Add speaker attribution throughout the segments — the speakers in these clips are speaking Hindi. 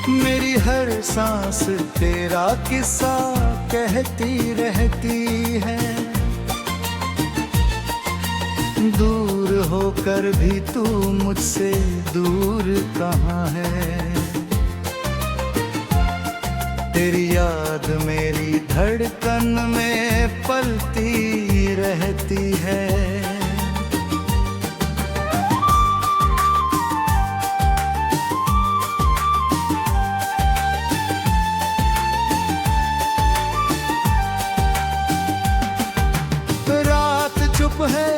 Speaker 1: मेरी हर सांस तेरा किस्सा कहती रहती है। दूर होकर भी तू मुझसे दूर कहाँ है। तेरी याद मेरी धड़कन में पलती रहती है। रात चुप है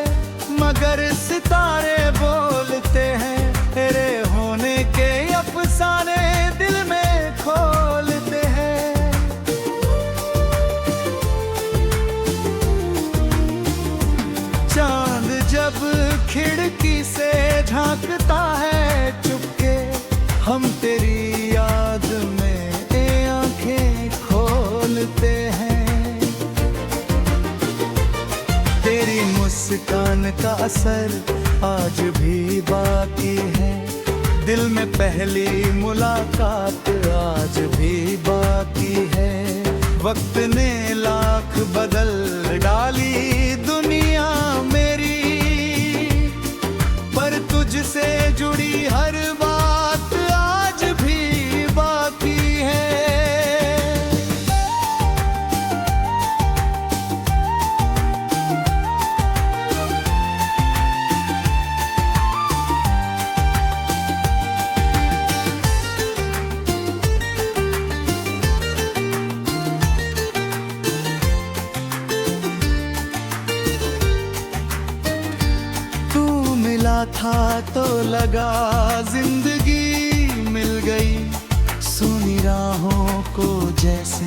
Speaker 1: मगर सितारे बोलते हैं, तेरे होने के अफसाने दिल में खोलते हैं। चांद जब खिड़की से झांकता है चुपके, हम तेरी याद में आंखें खोलते हैं। तेरी मुस्कान का असर आज भी बाकी है। दिल में पहली मुलाकात आज भी बाकी है। वक्त ने लाख बदल डाली दुनिया मेरी, पर तुझसे जुड़ी हर बात आज भी बाकी है। था तो लगा जिंदगी मिल गई, सुनी राहों को जैसे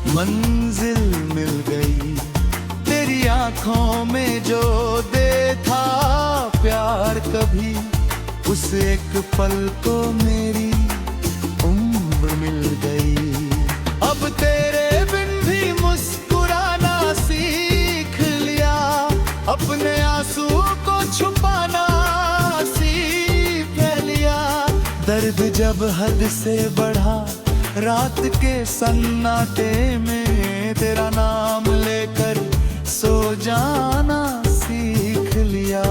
Speaker 1: मंजिल मिल गई। तेरी आंखों में जो देखा प्यार कभी, उस एक पल को मेरी उम्र मिल गई। अब तेरे बिन भी मुस्कुराना सीख लिया, अपने आंसू को छुपाना सीख लिया। दर्द जब हद से बढ़ा रात के सन्नाटे में, तेरा नाम लेकर सो जाना सीख लिया।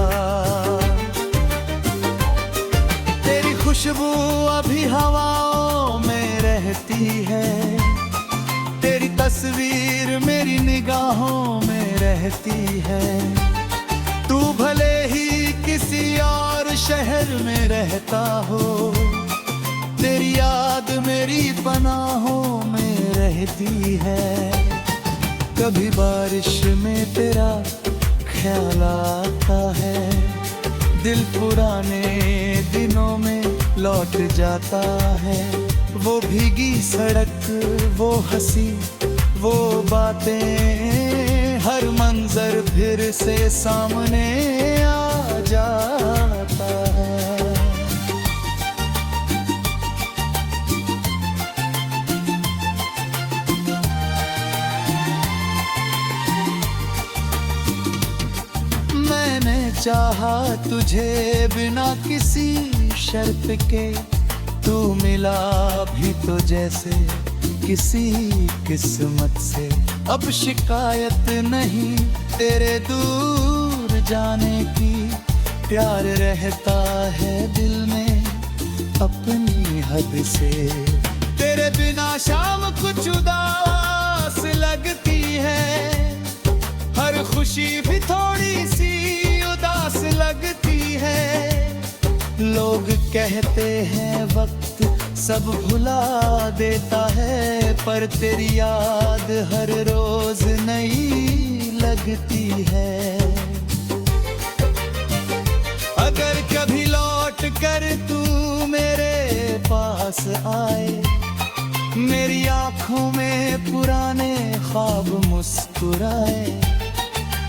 Speaker 1: तेरी खुशबू अभी हवाओं में रहती है, तेरी तस्वीर मेरी निगाहों में रहती है। तू भले ही किसी और शहर में रहता हो, तेरी याद मेरी पनाहों में रहती है। कभी बारिश में तेरा ख्याल आता है, दिल पुराने दिनों में लौट जाता है। वो भीगी सड़क, वो हंसी, वो बातें, हर मंजर फिर से सामने आ जाता है। मैंने चाहा तुझे बिना किसी शर्त के, तू मिला भी तो जैसे किसी किस्मत से। अब शिकायत नहीं तेरे दूर जाने की, प्यार रहता है दिल में अपनी हद से। तेरे बिना शाम कुछ उदास लगती है, हर खुशी भी थोड़ी सी उदास लगती है। लोग कहते हैं वक्त सब भुला देता है, पर तेरी याद हर रोज नई लगती है। अगर कभी लौट कर तू मेरे पास आए, मेरी आंखों में पुराने ख्वाब मुस्कुराए,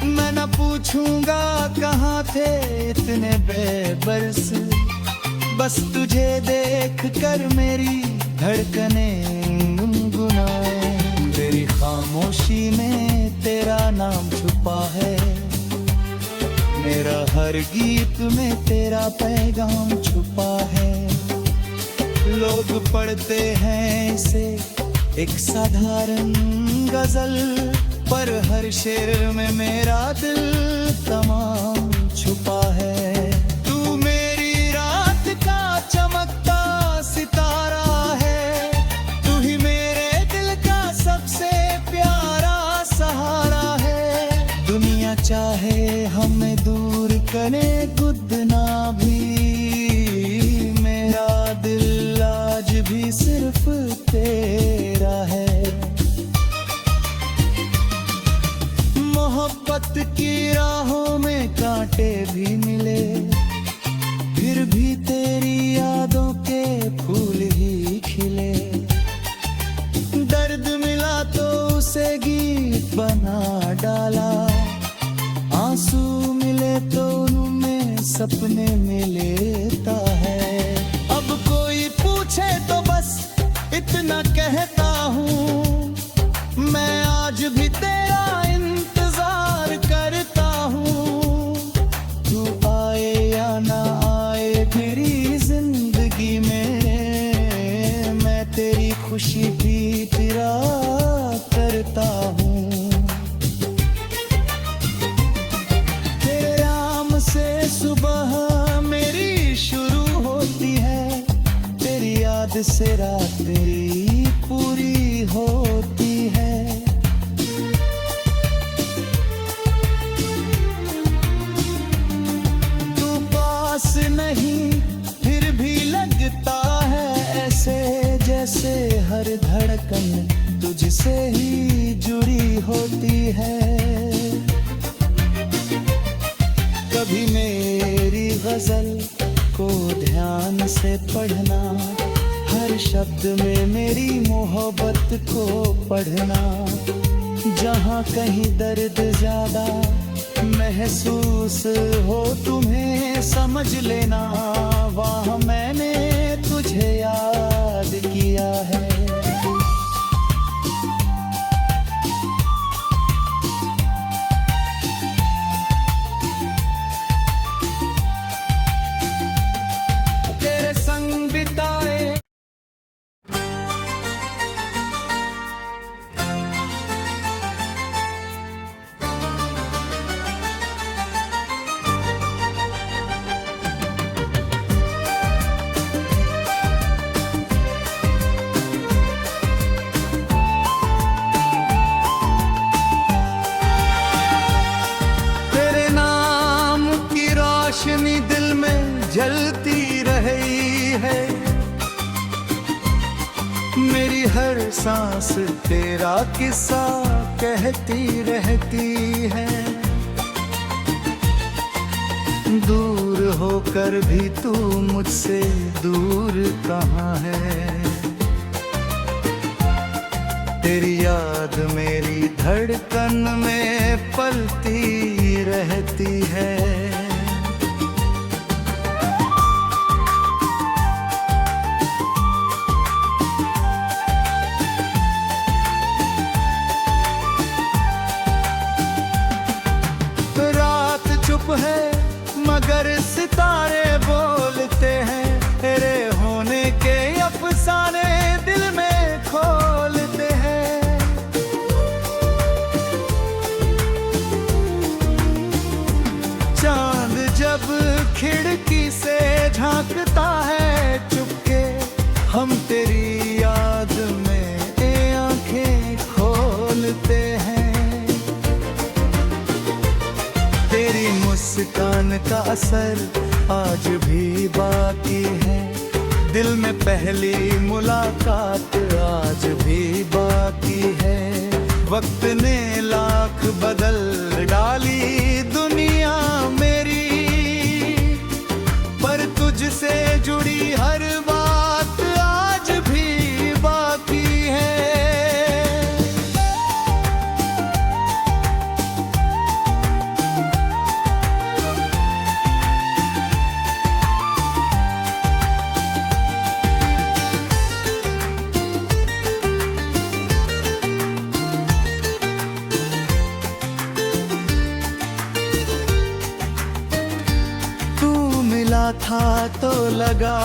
Speaker 1: मैं न पूछूंगा कहाँ थे इतने बेबस, बस तुझे देख कर मेरी धड़कनें गुनगुनाए। तेरी खामोशी में तेरा नाम छुपा है, मेरा हर गीत में तेरा पैगाम छुपा है। लोग पढ़ते हैं इसे एक साधारण गजल, पर हर शेर में मेरा दिल तमाम छुपा है। तू मेरी रात का चमकता सितारा है, तू ही मेरे दिल का सबसे प्यारा सहारा है। दुनिया चाहे हमें दूर करे खुद ना भी, मेरा दिल आज भी सिर्फ तेरा है। मोहब्बत की राहों में कांटे भी मिले, फिर भी तेरी यादों के फूल ही खिले। दर्द मिला तो उसे गीत बना डाला, आंसू मिले तो उनमें सपने में लेता है। अब कोई पूछे तो बस इतना कहता हूँ, मैं आज भी तेरा इंतजार करता हूँ। तू आए या ना आए मेरी जिंदगी में, मैं तेरी खुशी भी तेरा करता हूँ। तेरे नाम से सुबह मेरी शुरू होती है, तेरी याद से रात मेरी पूरी होती है। तू पास नहीं फिर भी लगता है ऐसे, जैसे हर धड़कन तुझसे ही जुड़ी होती है। कभी मेरी गजल को ध्यान से पढ़ना, हर शब्द में मेरी मोहब्बत को पढ़ना। जहाँ कहीं दर्द ज्यादा महसूस हो तुम्हें समझ लेना, वहाँ मैंने तुझे याद किया है। तेरे संग बिताए रोशनी दिल में जलती रही है, मेरी हर सांस तेरा किस्सा कहती रहती है। दूर होकर भी तू मुझसे दूर कहाँ है, तेरी याद मेरी धड़कन में पलती रहती है। चुप है मगर सितारे बोलते हैं, तेरे होने के अफसाने दिल में खोलते हैं। चांद जब खिड़की से झांकता है चुपके, हम तेरी याद में आंखें खोलते हैं। तेरी मुस्कान का असर आज भी बाकी है, दिल में पहली मुलाकात आज भी बाकी है। वक्त ने लाख बदल डाली दुनिया मेरी, पर तुझसे जुड़ी हर बात आज भी बाकी है। था तो लगा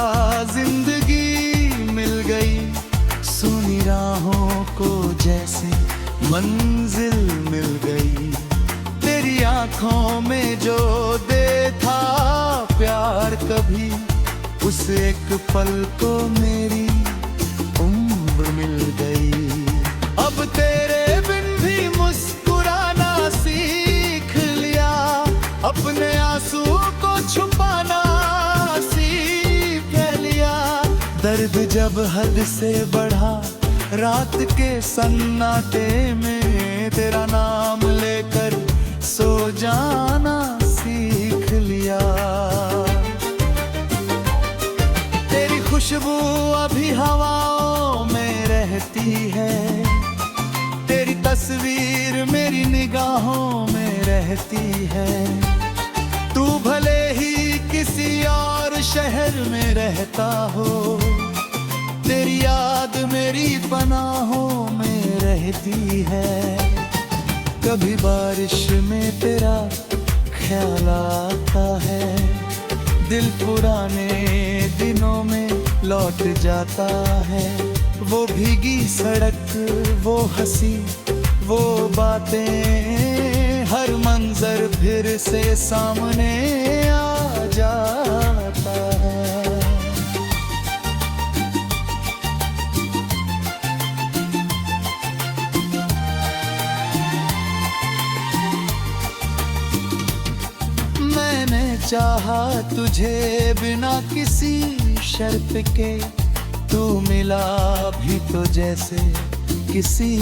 Speaker 1: जिंदगी मंजिल मिल गई। तेरी आंखों में जो देखा प्यार कभी, उस एक पल को मेरी उम्र मिल गई। अब तेरे बिन भी मुस्कुराना सीख लिया, अपने आंसू को छुपाना सीख लिया। दर्द जब हद से बढ़ा, रात के सन्नाटे में तेरा नाम लेकर सो जाना सीख लिया। तेरी खुशबू अभी हवाओं में रहती है, तेरी तस्वीर मेरी निगाहों में रहती है। तू भले ही किसी और शहर में रहता हो, तेरी याद मेरी पनाहों में रहती है। कभी बारिश में तेरा ख्याल आता है, दिल पुराने दिनों में लौट जाता है। वो भीगी सड़क, वो हंसी, वो बातें, हर मंजर फिर से सामने आ जाता है। मैंने चाहा तुझे बिना किसी शर्त के, तू मिला भी तो जैसे किसी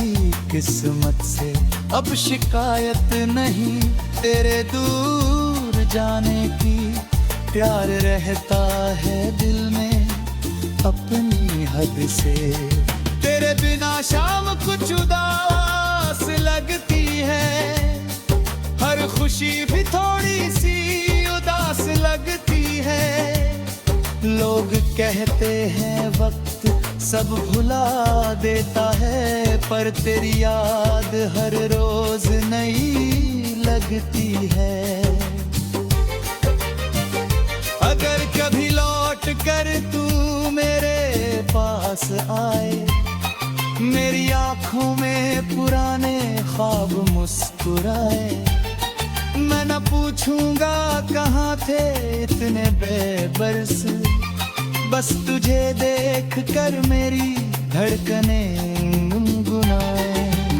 Speaker 1: किस्मत से। अब शिकायत नहीं तेरे दूर जाने की, प्यार रहता है दिल में अपनी हद से। तेरे बिना शाम कुछ उदास लगती है, हर खुशी भी थोड़ी सी उदास लगती है। लोग कहते हैं वक्त सब भुला देता है, पर तेरी याद हर रोज नई लगती है। अगर कभी लौट कर तू मेरे पास आए, मेरी आंखों में पुराने ख्वाब मुस्कुराए, मैं न पूछूंगा कहाँ थे इतने बेबस, बस तुझे देख कर मेरी धड़कनें गुनगुनाए।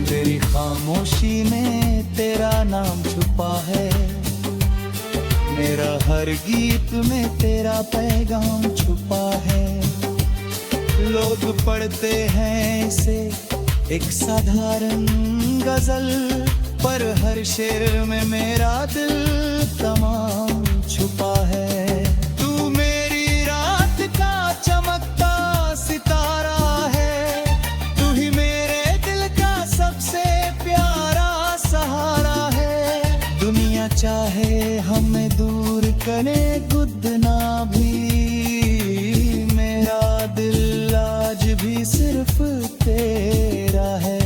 Speaker 1: तेरी खामोशी में तेरा नाम छुपा है, मेरा हर गीत में तेरा पैगाम छुपा है। लोग पढ़ते हैं इसे एक साधारण गजल, पर हर शेर में मेरा दिल तमाम छुपा है। तू मेरी रात का चमकता सितारा है, तू ही मेरे दिल का सबसे प्यारा सहारा है। दुनिया चाहे हमें दूर करे गुदना भी, मेरा दिल आज भी सिर्फ तेरा है।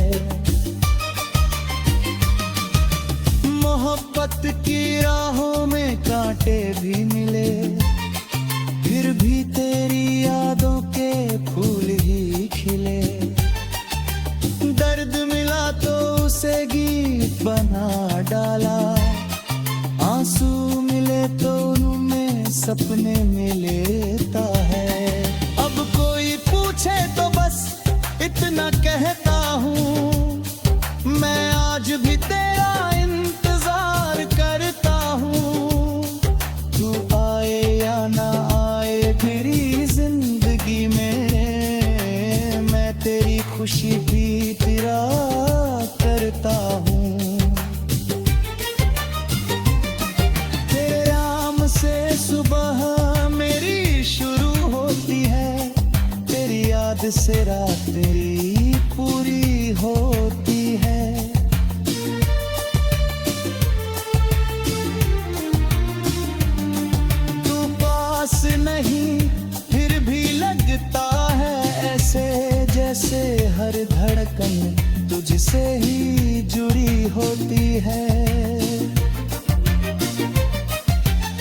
Speaker 1: मोहब्बत की राहों में कांटे भी मिले, फिर भी तेरी यादों के फूल ही खिले। दर्द मिला तो उसे गीत बना डाला, आंसू मिले तो उनमें सपने में लेता है। अब कोई पूछे तो बस इतना कहता हूँ, मैं आज भी तेरा इंतजार करता हूँ। तू आए या ना आए मेरी जिंदगी में, मैं तेरी खुशी भी तेरा करता हूँ। तेरे नाम से सुबह मेरी शुरू होती है, तेरी याद से रात तेरी पूरी होती है। तू पास नहीं फिर भी लगता है ऐसे, जैसे हर धड़कन तुझसे ही जुड़ी होती है।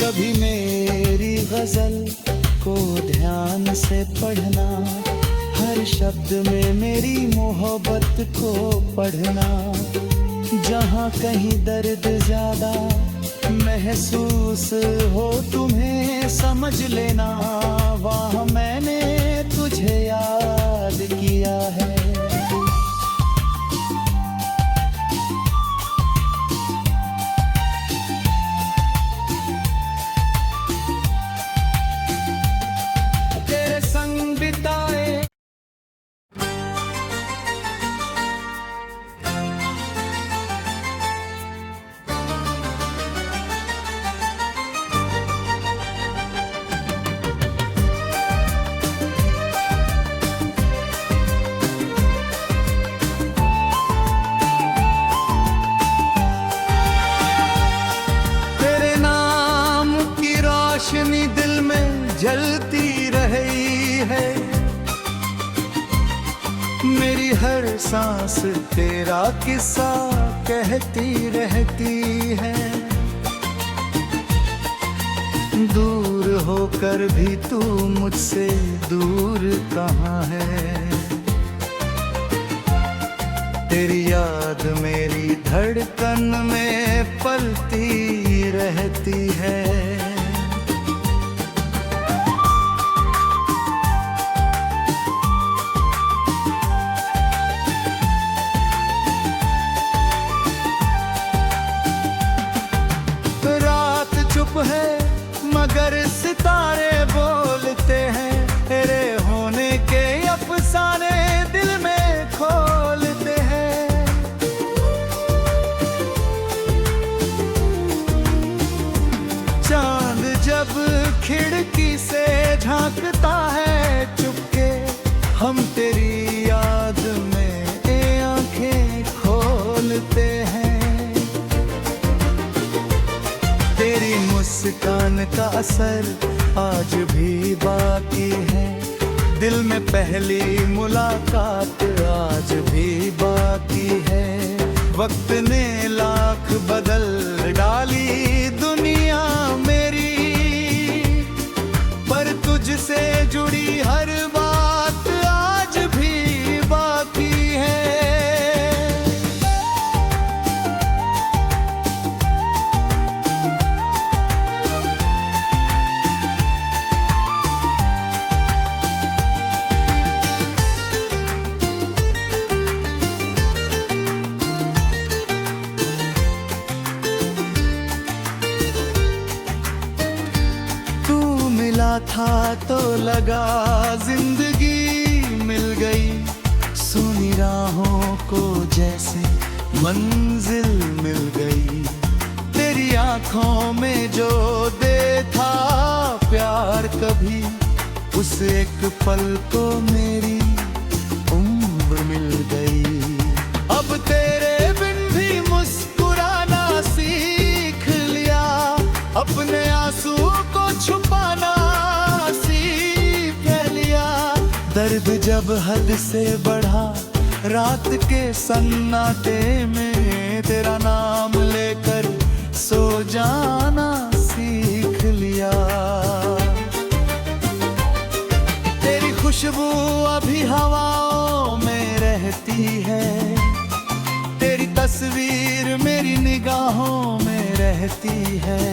Speaker 1: कभी मेरी गजल को ध्यान से पढ़ना, हर शब्द में मेरी मोहब्बत को पढ़ना। जहाँ कहीं दर्द ज्यादा महसूस हो तुम्हें समझ लेना, वहाँ मैंने तुझे याद किया है। तेरे संग बिताए रोशनी दिल में जलती रही है, मेरी हर सांस तेरा किस्सा कहती रहती है। दूर होकर भी तू मुझसे दूर कहाँ है, तेरी याद मेरी धड़कन में पलती रहती है। चुप है मगर सितारे बोलते हैं, तेरे होने के अफसाने दिल में खोलते हैं। चांद जब खिड़की से झांकता है चुपके, हम तेरी याद में आंखें खोलते हैं। तेरी मुस्कान का असर आज भी बाकी है, दिल में पहली मुलाकात आज भी बाकी है। वक्त ने लाख बदल डाली दुनिया मेरी, पर तुझसे जुड़ी हर बात आज भी बाकी है। था तो लगा जिंदगी मिल गई, सुनी राहों को जैसे मंजिल मिल गई। तेरी आंखों में जो देखा प्यार कभी, उस एक पल को मेरी उम्र मिल गई। अब तेरे बिन भी मुस्कुराना सीख लिया, अपने आंसू को छुपाना सीख लिया। दर्द जब हद से बढ़ा रात के सन्नाटे में, तेरा नाम लेकर सो जाना सीख लिया। तेरी खुशबू अभी हवाओं में रहती है, तेरी तस्वीर मेरी निगाहों में रहती है।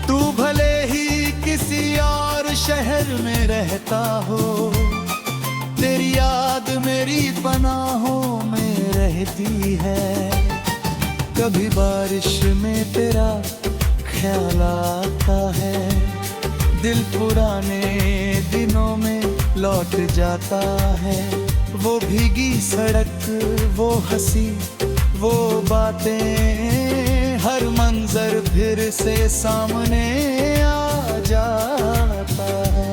Speaker 1: तू भले ही किसी और शहर में रहता हो, तेरी याद मेरी पनाहों में रहती है। कभी बारिश में तेरा ख्याल आता है, दिल पुराने दिनों में लौट जाता है। वो भीगी सड़क, वो हंसी, वो बातें, हर मंजर फिर से सामने आ जाता है।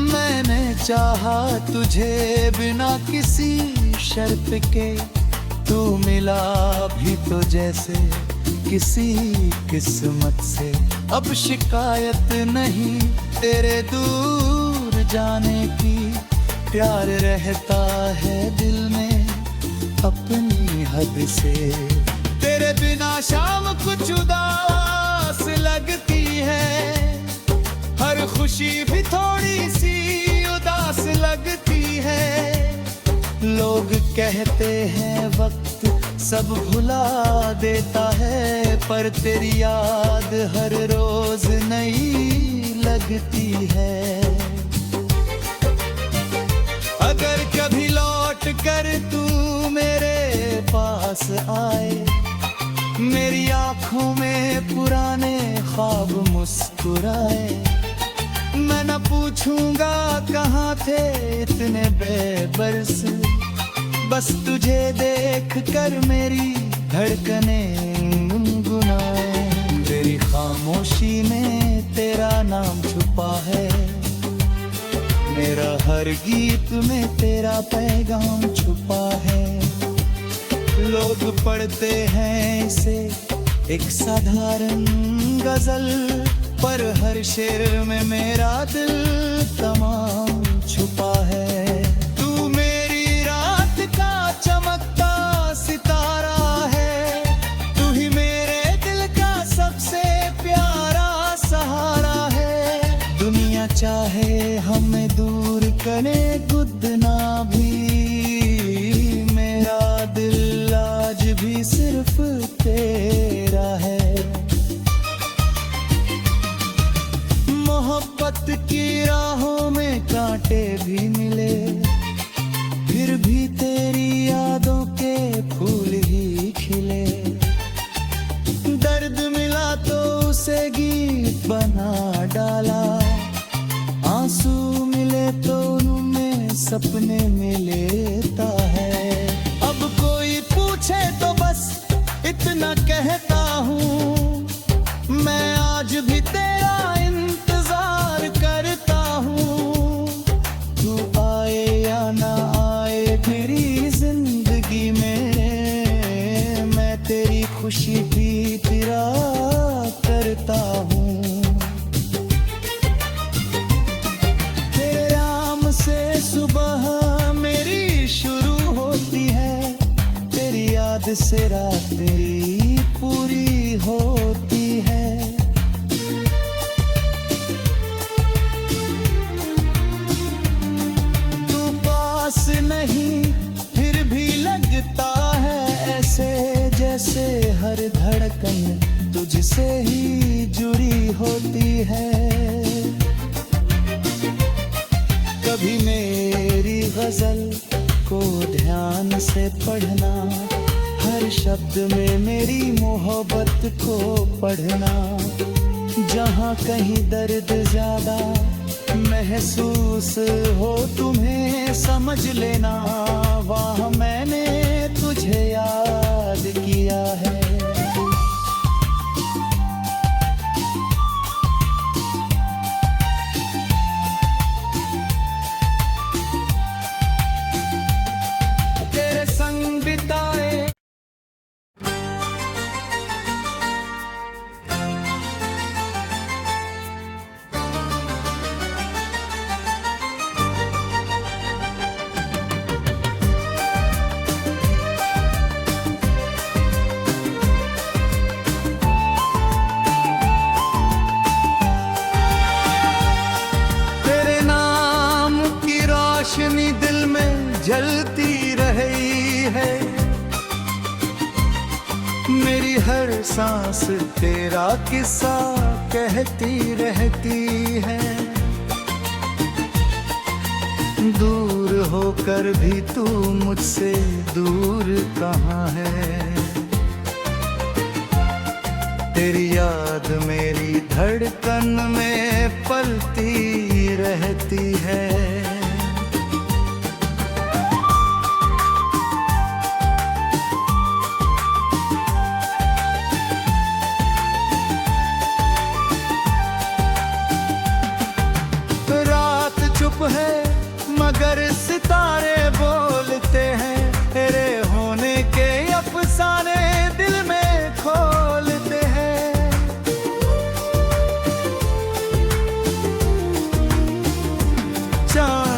Speaker 1: मैंने चाहा तुझे बिना किसी शर्त के, तू मिला भी तो जैसे किसी किस्मत से। अब शिकायत नहीं तेरे दूर जाने की, प्यार रहता है दिल में अपनी हद से। तेरे बिना शाम कुछ उदास लगती है, हर खुशी भी थोड़ी सी उदास लगती है। लोग कहते हैं वक्त सब भुला देता है, पर तेरी याद हर रोज नई लगती है। अगर कभी लौट कर तू मेरे पास आए, मेरी आंखों में पुराने ख्वाब मुस्कुराए, मैं न पूछूंगा कहाँ थे इतने बेबस, बस तुझे देख कर मेरी धड़कनें गुनगुनाए। तेरी खामोशी में तेरा नाम छुपा है, मेरा हर गीत में तेरा पैगाम छुपा है। लोग पढ़ते हैं इसे एक साधारण गजल, पर हर शेर में मेरा दिल तमाम छुपा है। तू मेरी रात का चमकता सितारा है, तू ही मेरे दिल का सबसे प्यारा सहारा है। दुनिया चाहे हमें दूर करे गुदना भी, मेरा दिल आज भी सिर्फ तेरा है। मोहब्बत की राहों में कांटे भी मिले, फिर भी तेरी यादों के फूल ही खिले। दर्द मिला तो उसे गीत बना डाला, आंसू मिले तो उनमें सपने में लेता है। अब कोई पूछे तो बस इतना कहता हूँ, मैं आज भी तेरा इंतजार करता हूँ। तू आए या ना आए मेरी जिंदगी में, मैं तेरी खुशी भी तेरा करता हूँ। तेरे नाम से सुबह मेरी शुरू होती है, तेरी याद से रात मेरी पूरी होती है। तू पास नहीं फिर भी लगता है ऐसे, जैसे हर धड़कन तुझसे ही जुड़ी होती है। कभी मेरी गजल को ध्यान से पढ़ना, हर शब्द में मेरी मोहब्बत को पढ़ना। जहाँ कहीं दर्द ज्यादा महसूस हो तुम्हें समझ लेना, वहाँ मैंने तुझे याद किया है। तेरे संग बिताए रोशनी दिल में जलती रही है, मेरी हर सांस तेरा किस्सा कहती रहती है। दूर होकर भी तू मुझसे दूर कहाँ है, तेरी याद मेरी धड़कन में पलती रहती है। चुप है मगर सितारे बोलते हैं, तेरे होने के अफसाने दिल में खोलते हैं। चांद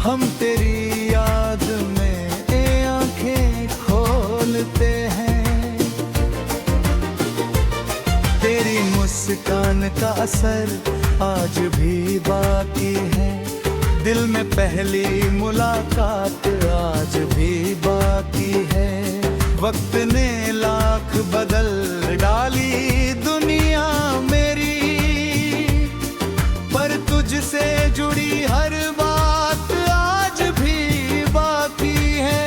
Speaker 1: हम तेरी याद में आंखें खोलते हैं। तेरी मुस्कान का असर आज भी बाकी है, दिल में पहली मुलाकात आज भी बाकी है। वक्त ने लाख बदल डाली दुनिया मेरी, पर तुझसे जुड़ी हर बात आज भी बाकी है।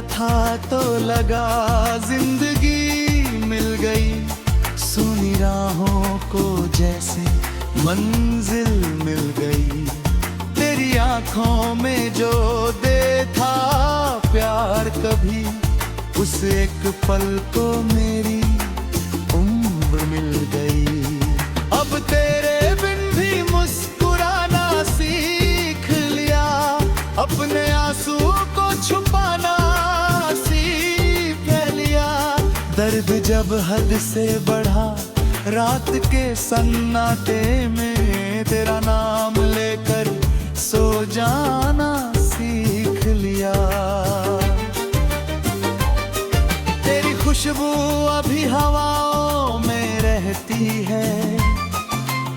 Speaker 1: था तो लगा जिंदगी मिल गई, सुनी राहों को जैसे मंजिल मिल गई। तेरी आंखों में जो देखा प्यार कभी, उस एक पल को मेरी उम्र मिल गई। अब तेरे बिन भी मुस्कुराना सीख लिया, अपने आंसू को छुपाना दर्द जब हद से बढ़ा, रात के सन्नाटे में तेरा नाम लेकर सो जाना सीख लिया। तेरी खुशबू अभी हवाओं में रहती है,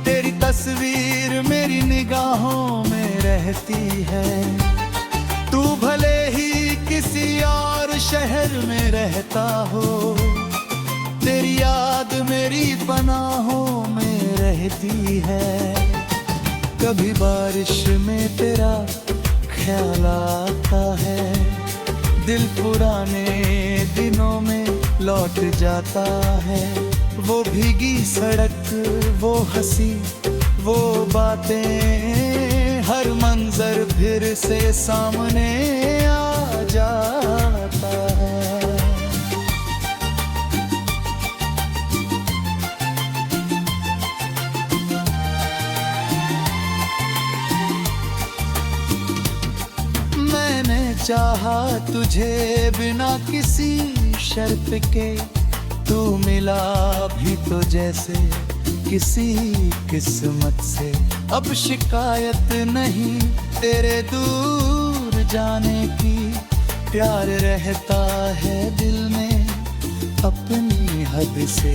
Speaker 1: तेरी तस्वीर मेरी निगाहों में रहती है। तू भले ही किसी और शहर में रहता हो, तेरी याद मेरी पनाहों में रहती है। कभी बारिश में तेरा ख्याल आता है, दिल पुराने दिनों में लौट जाता है। वो भीगी सड़क, वो हंसी, वो बातें, हर मंजर फिर से सामने आ जाता है। मैंने चाहा तुझे बिना किसी शर्त के, तू मिला भी तो जैसे किसी किस्मत से। अब शिकायत नहीं तेरे दूर जाने की, प्यार रहता है दिल में अपनी हद से।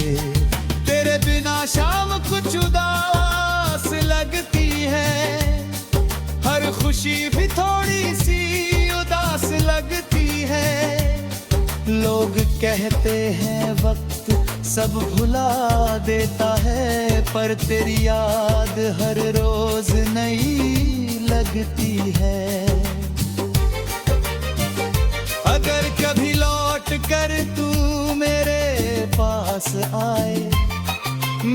Speaker 1: तेरे बिना शाम कुछ उदास लगती है, हर खुशी भी थोड़ी सी उदास लगती है। लोग कहते हैं वक्त सब भुला देता है, पर तेरी याद हर रोज नई लगती है। अगर कभी लौट कर तू मेरे पास आए,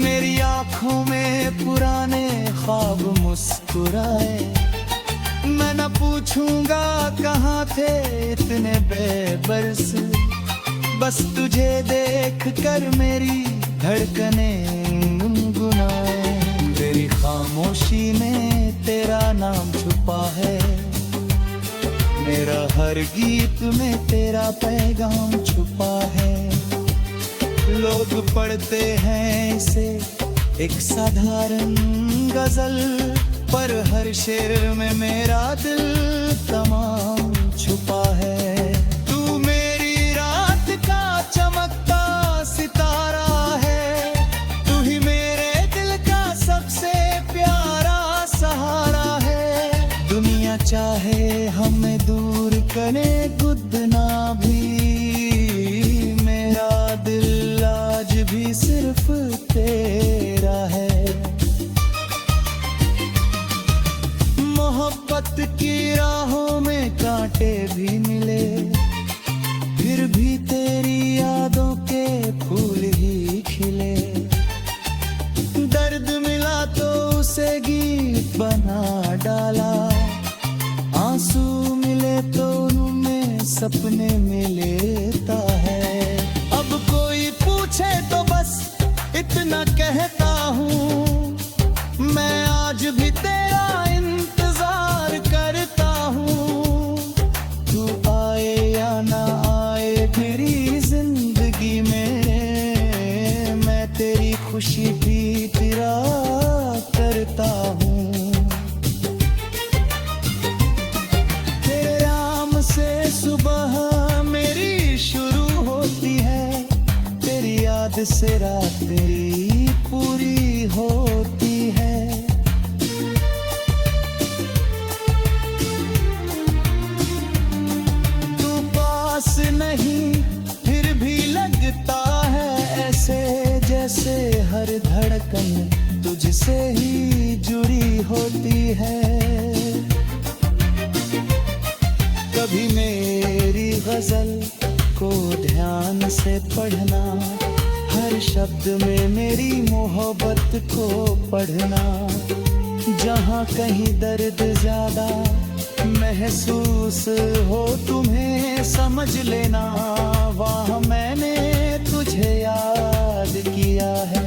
Speaker 1: मेरी आंखों में पुराने ख्वाब मुस्कुराए, मैं न पूछूंगा कहाँ थे इतने बेबस, बस तुझे देख कर मेरी धड़कनें गुनगुनाए। तेरी खामोशी में तेरा नाम छुपा है, मेरा हर गीत में तेरा पैगाम छुपा है। लोग पढ़ते हैं इसे एक साधारण गजल, पर हर शेर में मेरा दिल तमाम छुपा है। तू मेरी रात का चमकता सितारा है, तू ही मेरे दिल का सबसे प्यारा सहारा है। दुनिया चाहे हमें दूर करे गुदना भी, मेरा दिल आज भी सिर्फ तेरा है। मोहब्बत की राहों में कांटे भी मिले, फिर भी तेरी यादों के फूल ही खिले। दर्द मिला तो उसे गीत बना डाला, आंसू मिले तो उनमें सपने में लेता है। अब कोई पूछ पूछे तो बस इतना कहता हूँ, मैं आज भी तेरा इंतजार करता हूँ। तू आए या ना आए मेरी जिंदगी में, मैं तेरी खुशी भी तेरा करता हूँ। तेरे नाम से सुबह मेरी शुरू होती है, तेरी याद से रात तेरी पूरी होती है। तू पास नहीं फिर भी लगता है ऐसे, जैसे हर धड़कन तुझसे ही जुड़ी होती है। कभी मेरी गजल को ध्यान से पढ़ना, हर शब्द में मेरी मोहब्बत को पढ़ना। जहाँ कहीं दर्द ज्यादा महसूस हो तुम्हें समझ लेना, वहाँ मैंने तुझे याद किया है।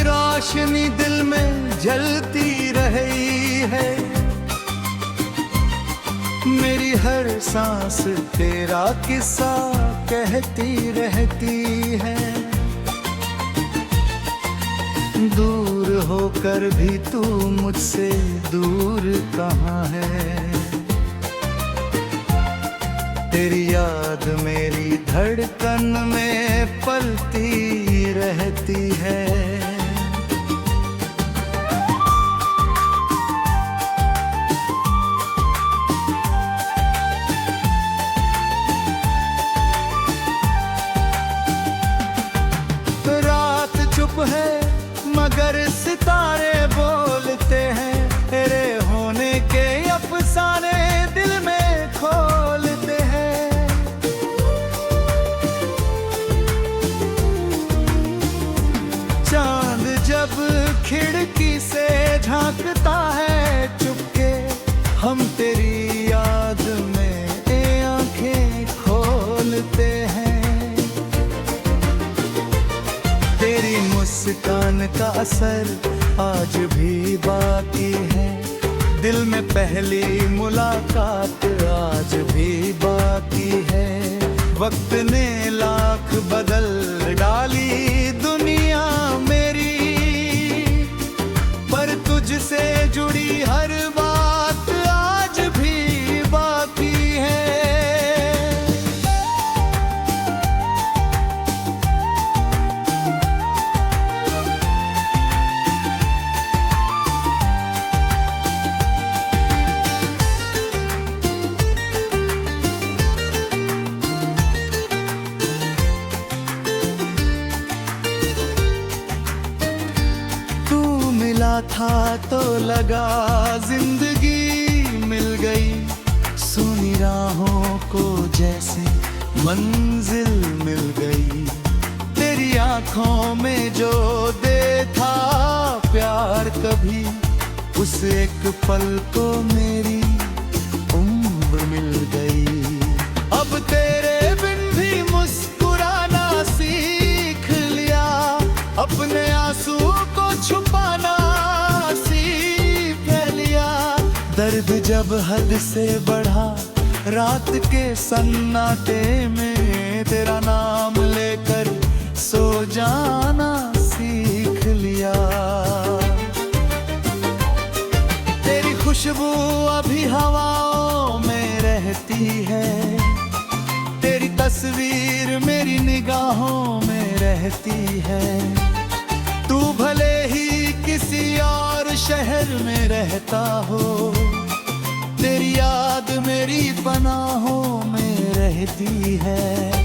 Speaker 1: रोशनी दिल में जलती रही है, मेरी हर सांस तेरा किस्सा कहती रहती है। दूर होकर भी तू मुझसे दूर कहाँ है, तेरी याद मेरी धड़कन में पलती रहती है। चुप है मगर सितारे बोलते हैं, तेरे होने के अफसाने दिल में खोलते हैं। चांद जब खिड़की से झांकता है चुपके, हम तेरी याद में आंखें खोलते हैं। तेरी मुस्कान का असर आज भी बाकी है, दिल में पहली मुलाकात आज भी बाकी है। वक्त ने लाख बदल डाली दुनिया मेरी, पर तुझसे जुड़ी हर बात आज भी बाकी है। था तो लगा जिंदगी मिल गई, सुनी राहों को जैसे मंजिल मिल गई। तेरी आंखों में जो देखा प्यार कभी, उस एक पल को मेरी उम्र मिल गई। अब तेरे बिन भी मुस्कुराना सीख लिया, अपने आंसू को छुपाना सीख लिया। दर्द जब हद से बढ़ा रात के सन्नाटे में, तेरा नाम लेकर सो जाना सीख लिया। तेरी खुशबू अभी हवाओं में रहती है, तेरी तस्वीर मेरी निगाहों में रहती है। तू भले ही किसी और शहर में रहता हो, याद मेरी पनाहों में रहती है।